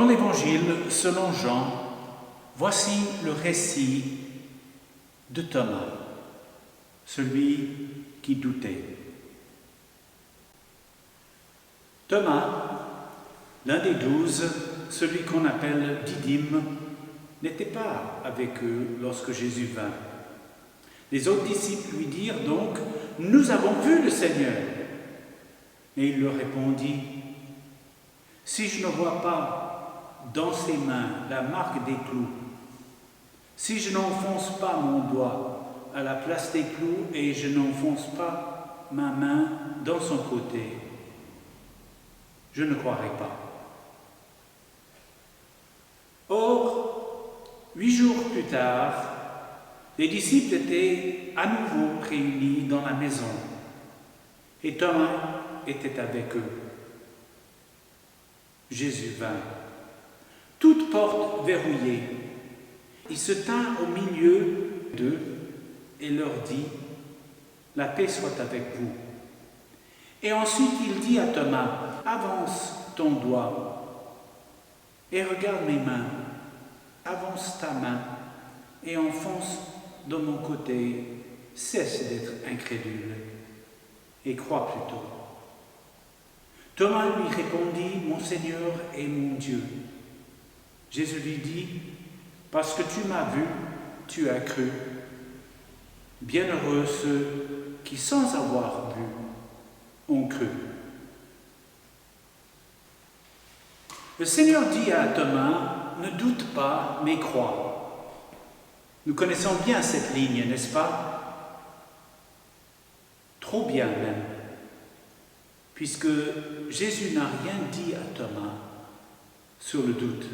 Dans l'Évangile selon Jean, voici le récit de Thomas, celui qui doutait. Thomas, l'un des 12, celui qu'on appelle Didyme, n'était pas avec eux lorsque Jésus vint. Les autres disciples lui dirent donc « Nous avons vu le Seigneur !» Et il leur répondit « Si je ne vois pas dans ses mains la marque des clous, si je n'enfonce pas mon doigt à la place des clous et je n'enfonce pas ma main dans son côté, je ne croirai pas. » Or, 8 jours plus tard, les disciples étaient à nouveau réunis dans la maison et Thomas était avec eux. Jésus vint, toutes portes verrouillées. Il se tint au milieu d'eux et leur dit « La paix soit avec vous. » Et ensuite il dit à Thomas « Avance ton doigt et regarde mes mains. Avance ta main et enfonce dans mon côté. Cesse d'être incrédule et crois plutôt. » Thomas lui répondit « Mon Seigneur et mon Dieu. » Jésus lui dit « Parce que tu m'as vu, tu as cru. Bienheureux ceux qui, sans avoir vu, ont cru. » Le Seigneur dit à Thomas « Ne doute pas, mais crois. » Nous connaissons bien cette ligne, n'est-ce pas? Trop bien même, puisque Jésus n'a rien dit à Thomas sur le doute.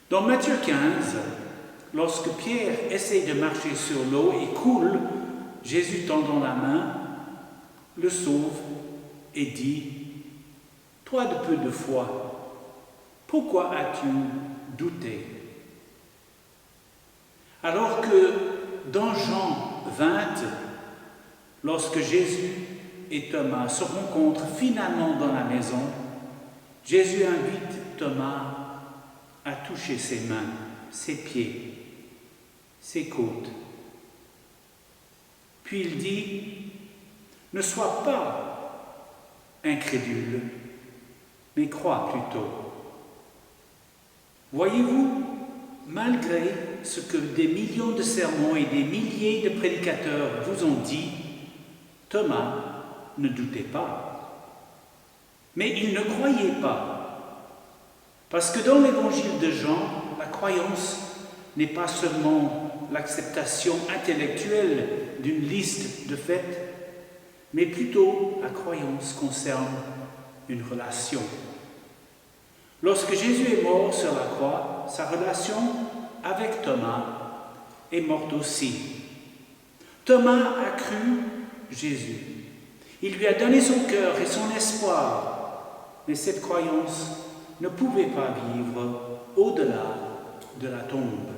Dans Matthieu 15, lorsque Pierre essaie de marcher sur l'eau et coule, Jésus tendant la main, le sauve et dit « Toi de peu de foi, pourquoi as-tu douté ?» Alors que dans Jean 20, lorsque Jésus et Thomas se rencontrent finalement dans la maison, Jésus invite Thomas à toucher ses mains, ses pieds, ses côtes. Puis il dit « Ne sois pas incrédule, mais crois plutôt. » Voyez-vous, malgré ce que des millions de sermons et des milliers de prédicateurs vous ont dit, Thomas ne doutait pas. Mais il ne croyait pas. Parce que dans l'évangile de Jean, la croyance n'est pas seulement l'acceptation intellectuelle d'une liste de faits, mais plutôt la croyance concerne une relation. Lorsque Jésus est mort sur la croix, sa relation avec Thomas est morte aussi. Thomas a cru Jésus. Il lui a donné son cœur et son espoir, mais cette croyance ne pouvait pas vivre au-delà de la tombe.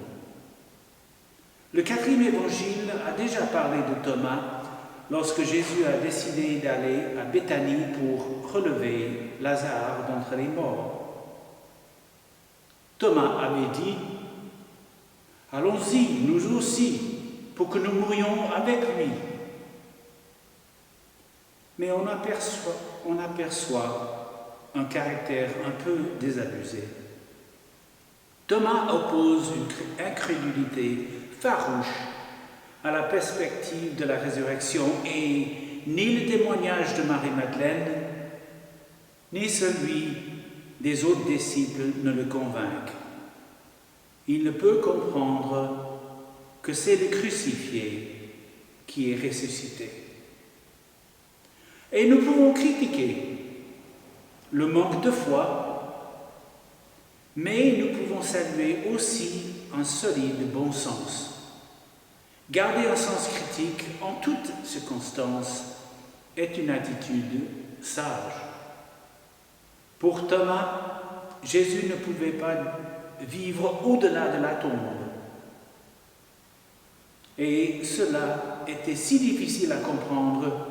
Le 4e évangile a déjà parlé de Thomas lorsque Jésus a décidé d'aller à Béthanie pour relever Lazare d'entre les morts. Thomas avait dit « Allons-y, nous aussi, pour que nous mourions avec lui. » Mais on aperçoit un caractère un peu désabusé. Thomas oppose une incrédulité farouche à la perspective de la résurrection et ni le témoignage de Marie-Madeleine, ni celui des autres disciples ne le convainquent. Il ne peut comprendre que c'est le crucifié qui est ressuscité. Et nous pouvons critiquer le manque de foi, mais nous pouvons saluer aussi un solide bon sens. Garder un sens critique en toutes circonstances est une attitude sage. Pour Thomas, Jésus ne pouvait pas vivre au-delà de la tombe. Et cela était si difficile à comprendre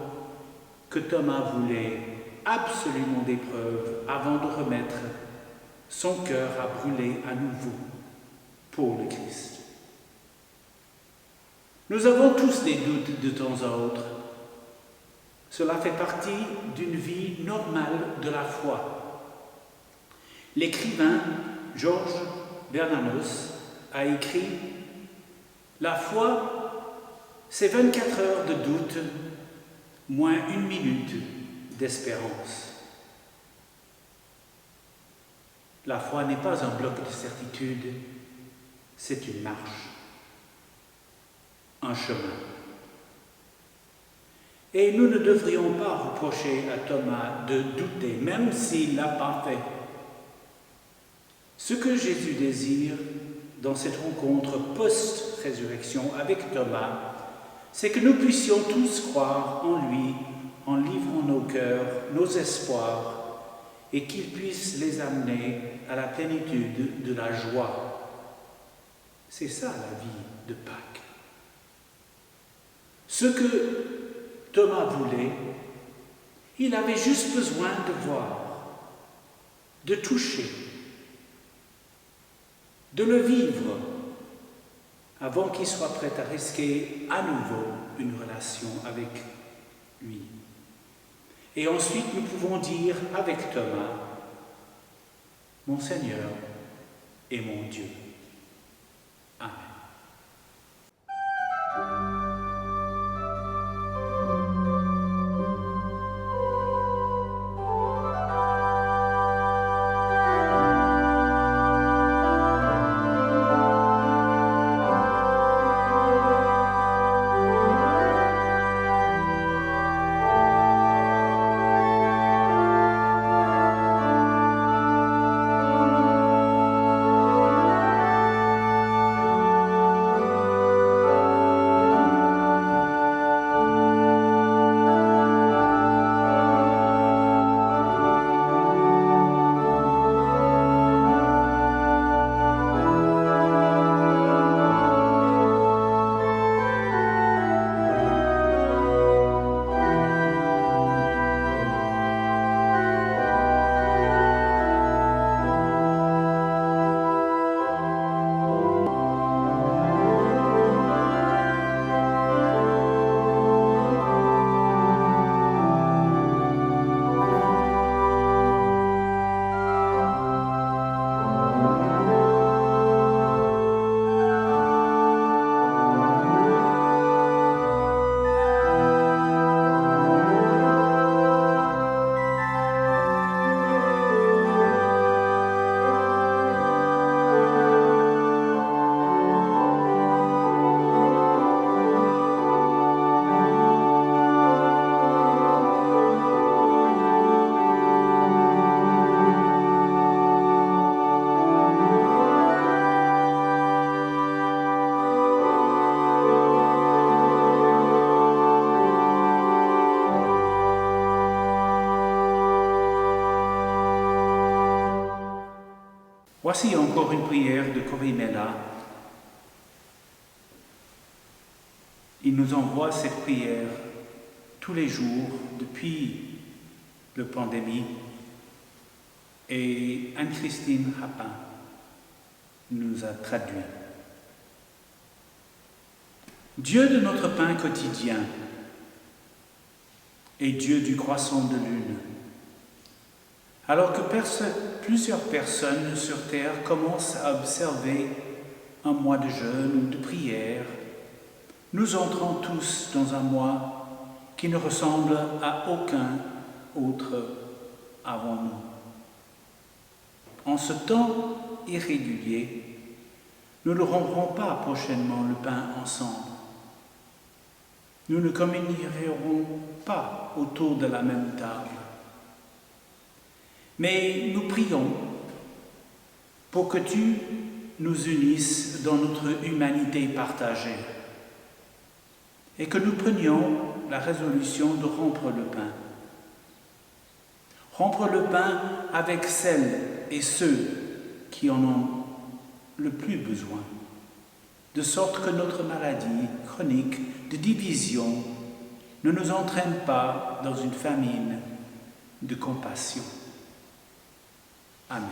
que Thomas voulait absolument des preuves avant de remettre son cœur a brûlé à nouveau pour le Christ. Nous avons tous des doutes de temps à autre. Cela fait partie d'une vie normale de la foi. L'écrivain Georges Bernanos a écrit « La foi, c'est 24 heures de doute, moins 1 minute d'espérance. » La foi n'est pas un bloc de certitude, c'est une marche, un chemin. Et nous ne devrions pas reprocher à Thomas de douter, même s'il ne l'a pas fait. Ce que Jésus désire dans cette rencontre post-résurrection avec Thomas, c'est que nous puissions tous croire en lui en livrant nos cœurs, nos espoirs, et qu'il puisse les amener à la plénitude de la joie. C'est ça la vie de Pâques. Ce que Thomas voulait, il avait juste besoin de voir, de toucher, de le vivre, avant qu'il soit prêt à risquer à nouveau une relation avec lui. Et ensuite, nous pouvons dire avec Thomas, « Mon Seigneur et mon Dieu. » Amen. Voici encore une prière de Corimella. Il nous envoie cette prière tous les jours depuis la pandémie et Anne-Christine Rapin nous a traduit. Dieu de notre pain quotidien et Dieu du croissant de lune, alors que plusieurs personnes sur Terre commencent à observer un mois de jeûne ou de prière, nous entrons tous dans un mois qui ne ressemble à aucun autre avant nous. En ce temps irrégulier, nous ne romprons pas prochainement le pain ensemble. Nous ne communierons pas autour de la même table. Mais nous prions pour que tu nous unisses dans notre humanité partagée et que nous prenions la résolution de rompre le pain. Rompre le pain avec celles et ceux qui en ont le plus besoin, de sorte que notre maladie chronique de division ne nous entraîne pas dans une famine de compassion. Amen.